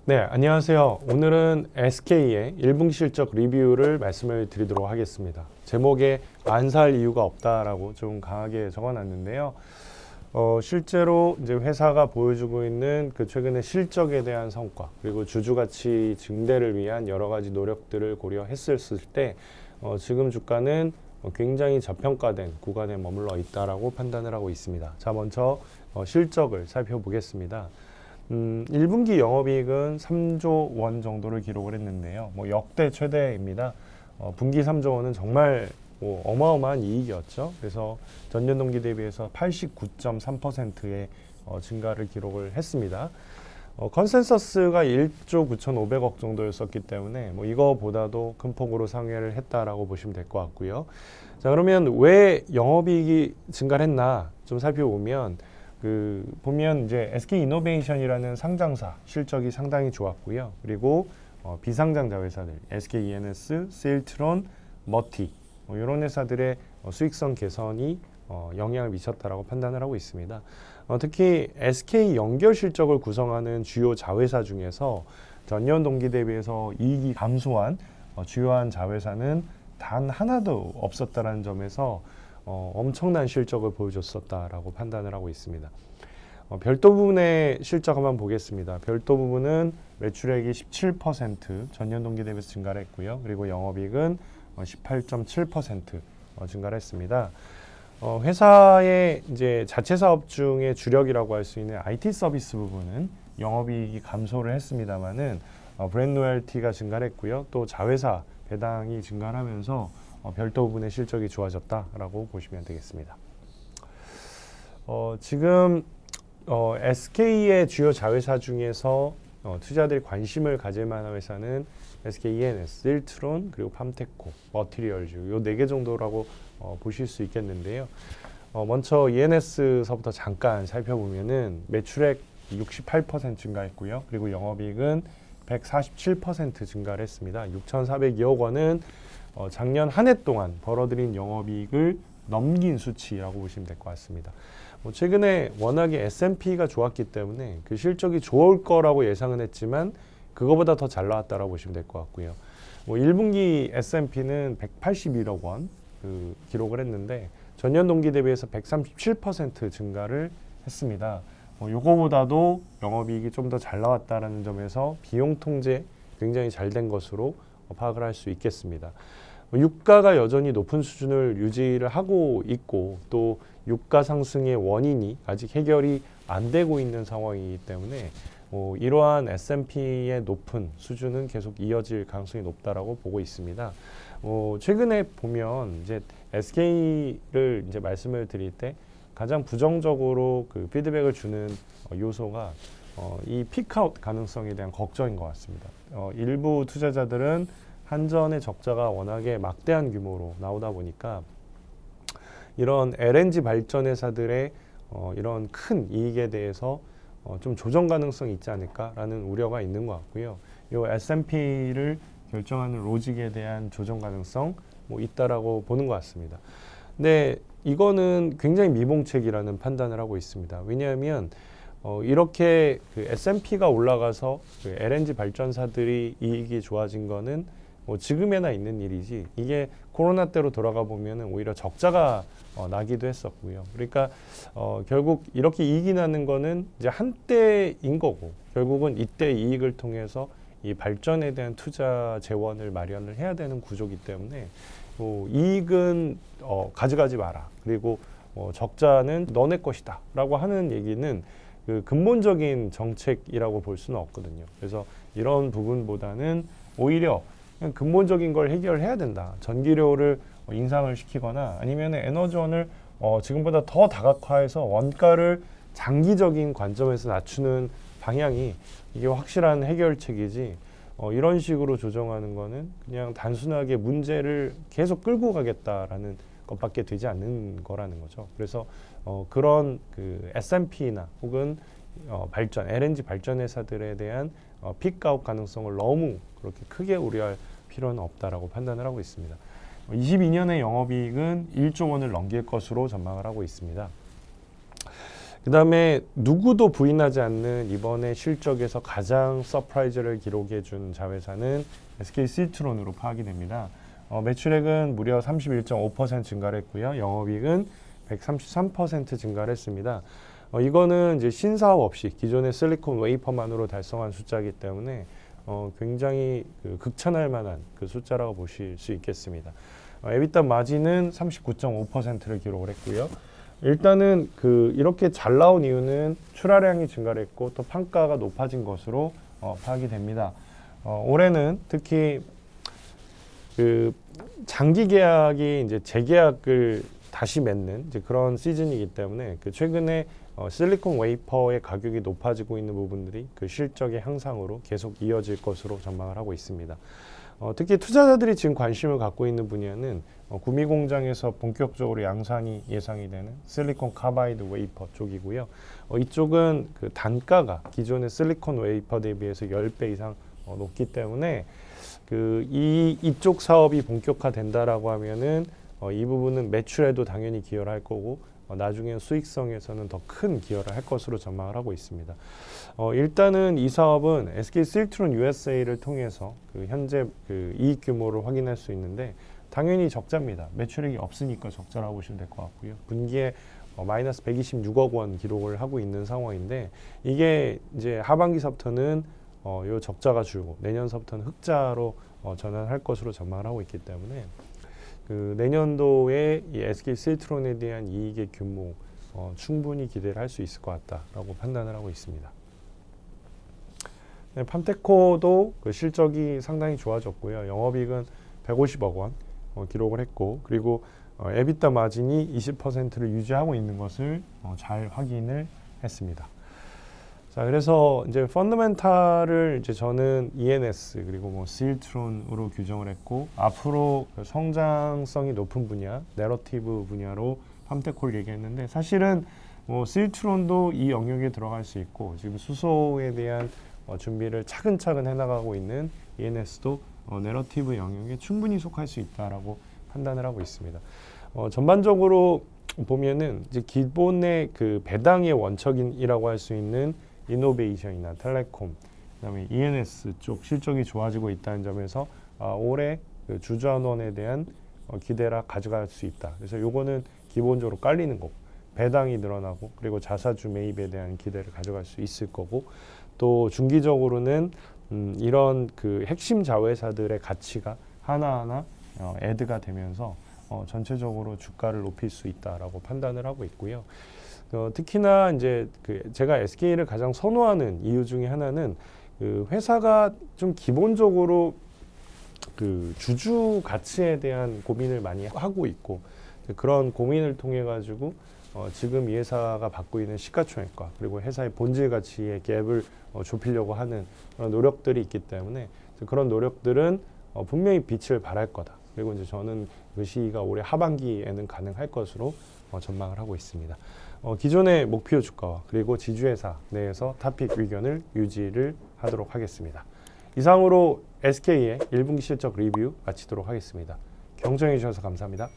네, 안녕하세요. 오늘은 SK의 1분기 실적 리뷰를 말씀을 드리도록 하겠습니다. 제목에 안 살 이유가 없다라고 좀 강하게 적어놨는데요. 실제로 이제 회사가 보여주고 있는 그 최근의 실적에 대한 성과, 그리고 주주가치 증대를 위한 여러 가지 노력들을 고려했을 때, 지금 주가는 굉장히 저평가된 구간에 머물러 있다라고 판단을 하고 있습니다. 자, 먼저 실적을 살펴보겠습니다. 1분기 영업이익은 3조 원 정도를 기록을 했는데요. 역대 최대입니다. 분기 3조 원은 정말 어마어마한 이익이었죠. 그래서 전년 동기 대비해서 89.3%의 증가를 기록을 했습니다. 컨센서스가 1조 9,500억 정도였었기 때문에 이거보다도 큰 폭으로 상회를 했다라고 보시면 될 것 같고요. 자, 그러면 왜 영업이익이 증가를 했나 좀 살펴보면 보면 이제 SK이노베이션이라는 상장사 실적이 상당히 좋았고요. 그리고 비상장자 회사들 SKENS, 세일트론, 머티 이런 회사들의 수익성 개선이 영향을 미쳤다라고 판단을 하고 있습니다. 특히 SK 연결 실적을 구성하는 주요 자회사 중에서 전년 동기 대비해서 이익이 감소한 주요한 자회사는 단 하나도 없었다라는 점에서 엄청난 실적을 보여줬었다라고 판단을 하고 있습니다. 별도 부분의 실적 한번 보겠습니다. 별도 부분은 매출액이 17% 전년 동기 대비해서 증가를 했고요. 그리고 영업이익은 18.7% 증가를 했습니다. 회사의 이제 자체 사업 중에 주력이라고 할 수 있는 IT 서비스 부분은 영업이익이 감소를 했습니다만은 브랜드 로열티가 증가를 했고요. 또 자회사 배당이 증가를 하면서 별도 부분의 실적이 좋아졌다라고 보시면 되겠습니다. 지금 SK의 주요 자회사 중에서 투자자들이 관심을 가질 만한 회사는 SKENS, 세일트론, 그리고 팜테코, 머티리얼즈 요 4개 정도라고 보실 수 있겠는데요. 먼저 ENS서부터 잠깐 살펴보면은 매출액 68% 증가했고요. 그리고 영업이익은 147% 증가를 했습니다. 6,402억 원은 작년 한 해 동안 벌어들인 영업이익을 넘긴 수치라고 보시면 될 것 같습니다. 최근에 워낙에 S&P가 좋았기 때문에 그 실적이 좋을 거라고 예상은 했지만 그거보다 더 잘 나왔다라고 보시면 될 것 같고요. 1분기 S&P는 181억 원 기록을 했는데 전년 동기 대비해서 137% 증가를 했습니다. 요거보다도 영업이익이 좀 더 잘 나왔다라는 점에서 비용 통제 굉장히 잘 된 것으로 파악을 할 수 있겠습니다. 유가가 여전히 높은 수준을 유지를 하고 있고 또 유가 상승의 원인이 아직 해결이 안 되고 있는 상황이기 때문에 이러한 S&P의 높은 수준은 계속 이어질 가능성이 높다라고 보고 있습니다. 최근에 보면 이제 SK를 이제 말씀을 드릴 때 가장 부정적으로 그 피드백을 주는 요소가 이 피크아웃 가능성에 대한 걱정인 것 같습니다. 일부 투자자들은 한전의 적자가 워낙에 막대한 규모로 나오다 보니까 이런 LNG 발전 회사들의 이런 큰 이익에 대해서 좀 조정 가능성이 있지 않을까라는 우려가 있는 것 같고요. 이 S&P를 결정하는 로직에 대한 조정 가능성 있다라고 보는 것 같습니다. 근데 이거는 굉장히 미봉책이라는 판단을 하고 있습니다. 왜냐하면 이렇게 그 S&P가 올라가서 그 LNG 발전사들이 이익이 좋아진 거는 지금에나 있는 일이지 이게 코로나 때로 돌아가 보면 오히려 적자가 나기도 했었고요. 그러니까 결국 이렇게 이익이 나는 거는 이제 한때인 거고 결국은 이때 이익을 통해서 이 발전에 대한 투자 재원을 마련을 해야 되는 구조이기 때문에 이익은 가져가지 마라. 그리고 적자는 너네 것이다 라고 하는 얘기는 그 근본적인 정책이라고 볼 수는 없거든요. 그래서 이런 부분보다는 오히려 그냥 근본적인 걸 해결해야 된다. 전기료를 인상을 시키거나 아니면 에너지원을 지금보다 더 다각화해서 원가를 장기적인 관점에서 낮추는 방향이 이게 확실한 해결책이지 이런 식으로 조정하는 거는 그냥 단순하게 문제를 계속 끌고 가겠다라는 것밖에 되지 않는 거라는 거죠. 그래서 그런 그 S&P나 혹은 LNG 발전 회사들에 대한 픽아웃 가능성을 너무 그렇게 크게 우려할 필요는 없다라고 판단을 하고 있습니다. 22년의 영업이익은 1조 원을 넘길 것으로 전망을 하고 있습니다. 그 다음에 누구도 부인하지 않는 이번에 실적에서 가장 서프라이즈를 기록해 준 자회사는 SK 실트론으로 파악이 됩니다. 매출액은 무려 31.5% 증가를 했고요. 영업이익은 133% 증가를 했습니다. 이거는 이제 신사업 없이 기존의 실리콘 웨이퍼만으로 달성한 숫자이기 때문에 굉장히 극찬할 만한 그 숫자라고 보실 수 있겠습니다. 에비타 마진은 39.5%를 기록을 했고요. 일단은 이렇게 잘 나온 이유는 출하량이 증가를 했고 또 판가가 높아진 것으로 파악이 됩니다. 올해는 특히 장기 계약이 이제 재계약을 다시 맺는 이제 그런 시즌이기 때문에 최근에 실리콘 웨이퍼의 가격이 높아지고 있는 부분들이 실적의 향상으로 계속 이어질 것으로 전망을 하고 있습니다. 특히 투자자들이 지금 관심을 갖고 있는 분야는 구미 공장에서 본격적으로 양산이 예상이 되는 실리콘 카바이드 웨이퍼 쪽이고요. 이쪽은 단가가 기존의 실리콘 웨이퍼 대비해서 10배 이상 높기 때문에 이쪽 사업이 본격화된다라고 하면은 이 부분은 매출에도 당연히 기여를 할 거고 나중에 수익성에서는 더 큰 기여를 할 것으로 전망을 하고 있습니다. 일단은 이 사업은 SK 실트론 USA를 통해서 현재 이익 규모를 확인할 수 있는데 당연히 적자입니다. 매출액이 없으니까 적자라고 보시면 될 것 같고요. 분기에 마이너스 126억 원 기록을 하고 있는 상황인데 이게 이제 하반기서부터는 요 적자가 줄고 내년서부터는 흑자로 전환할 것으로 전망을 하고 있기 때문에 내년도에 이 SK 실트론에 대한 이익의 규모 충분히 기대를 할 수 있을 것 같다라고 판단을 하고 있습니다. 네, 팜테코도 실적이 상당히 좋아졌고요. 영업이익은 150억 원 기록을 했고 그리고 에비타 마진이 20%를 유지하고 있는 것을 잘 확인을 했습니다. 자, 그래서 이제 펀더멘탈을 이제 저는 ENS 그리고 실트론으로 규정을 했고 앞으로 성장성이 높은 분야, 내러티브 분야로 팜테코를 얘기했는데 사실은 실트론도 이 영역에 들어갈 수 있고 지금 수소에 대한 준비를 차근차근 해나가고 있는 ENS도 내러티브 영역에 충분히 속할 수 있다라고 판단을 하고 있습니다. 전반적으로 보면은 이제 기본의 배당의 원척이라고 할 수 있는 이노베이션이나 텔레콤, 그다음에 ENS 쪽 실적이 좋아지고 있다는 점에서 올해 주주환원에 대한 기대라 가져갈 수 있다. 그래서 요거는 기본적으로 깔리는 거고 배당이 늘어나고 그리고 자사주 매입에 대한 기대를 가져갈 수 있을 거고 또 중기적으로는 이런 핵심 자회사들의 가치가 하나하나 애드가 되면서 전체적으로 주가를 높일 수 있다라고 판단을 하고 있고요. 특히나 이제 제가 SK를 가장 선호하는 이유 중에 하나는 회사가 좀 기본적으로 주주 가치에 대한 고민을 많이 하고 있고 그런 고민을 통해 가지고 지금 이 회사가 받고 있는 시가총액과 그리고 회사의 본질 가치의 갭을 좁히려고 하는 그런 노력들이 있기 때문에 그런 노력들은 분명히 빛을 발할 거다. 그리고 이제 저는 그 시기가 올해 하반기에는 가능할 것으로 전망을 하고 있습니다. 기존의 목표 주가와 그리고 지주회사 내에서 탑픽 의견을 유지를 하도록 하겠습니다. 이상으로 SK의 1분기 실적 리뷰 마치도록 하겠습니다. 경청해 주셔서 감사합니다.